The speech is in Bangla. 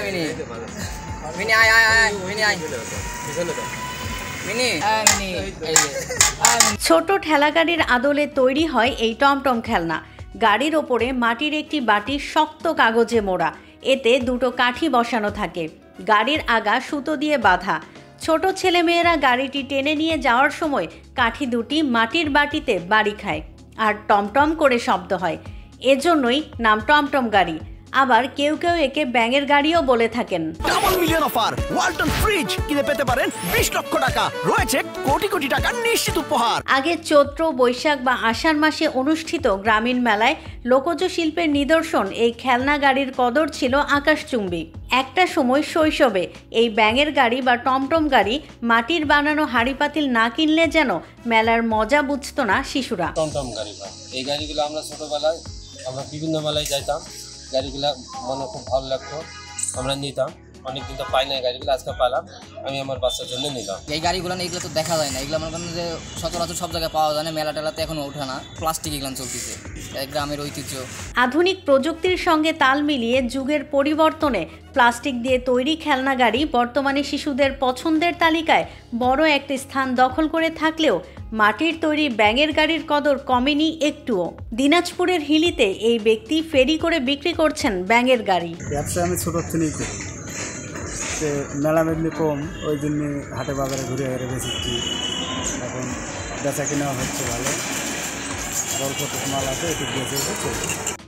মিনি মিনি আয় আয় আয় মিনি আয় মিনি মিনি। ছোট ঠেলাগাড়ির আদলে তৈরি হয় এই টমটম খেলনা। গাড়ির ওপরে মাটির একটি বাটি শক্ত কাগজে মোড়া, এতে দুটো কাঠি বসানো থাকে। গাড়ির আগা সুতো দিয়ে বাঁধা। ছোট ছেলেমেয়েরা গাড়িটি টেনে নিয়ে যাওয়ার সময় কাঠি দুটি মাটির বাটিতে বাড়ি খায় আর টমটম করে শব্দ হয়। এজন্যই নাম টমটম গাড়ি। আবার কেউ কেউ একে ব্যাঙের গাড়িও বলে থাকেন। Double million offer, Walton fridge কিনে পেতে পারেন 20 লক্ষ টাকা, রয়েছে কোটি কোটি টাকার নিশ্চিত উপহার। আগে চৈত্র, বৈশাখ বা আষাঢ় মাসে অনুষ্ঠিত গ্রামীণ মেলায় লোকজ শিল্পের নিদর্শন এই খেলনা গাড়ির কদর ছিল আকাশচুম্বী। একটা সময় শৈশবে এই ব্যাঙের গাড়ি বা টমটম গাড়ি মাটির বানানো হাঁড়ি পাতিল না কিনলে যেন মেলার মজা বুঝত না শিশুরা। টমটম গাড়ি, এই গাড়িগুলো আমরা ছোটবেলায় আমরা বিভিন্ন মেলায় যাইতাম, গাড়িগুলো মনে খুব ভালো লাগতো, আমরা নিতাম। অনেকদিন তো পাই না গাড়িগুলো, আজকে পাইলাম, আমি আমার বাচ্চার জন্য নিলাম। এই গাড়িগুলো না, এগুলো তো দেখা যায় না, এগুলো মনে করেন যে সচরাচর সব জায়গায় পাওয়া যায় না, মেলা টেলাতে এখনো ওঠে না। প্লাস্টিক এগুলো চলতেছে, গ্রামের ঐতিহ্য। আধুনিক প্রযুক্তির সঙ্গে তাল মিলিয়ে যুগের পরিবর্তনে প্লাস্টিক দিয়ে তৈরি খেলনা গাড়ি বর্তমানে শিশুদের পছন্দের তালিকায় বড় একটি স্থান দখল করে থাকলেও মাটির তৈরি ব্যাঙের গাড়ির কদর কমেনি একটুও। দিনাজপুরের হিলিতে এই ব্যক্তি ফেরি করে বিক্রি করছেন ব্যাঙের গাড়ি। ব্যবসা আমি ছোটোর থেকেই করি, সে মেলা মেদনি কম, ওই জন্য হাটে বাজারে ঘুরে ঘুরে বেশিচ্ছি। এখন বেচা কিনা হচ্ছে ভালো, আর অল্প মাল আছে, একটু বেঁচে চলছে।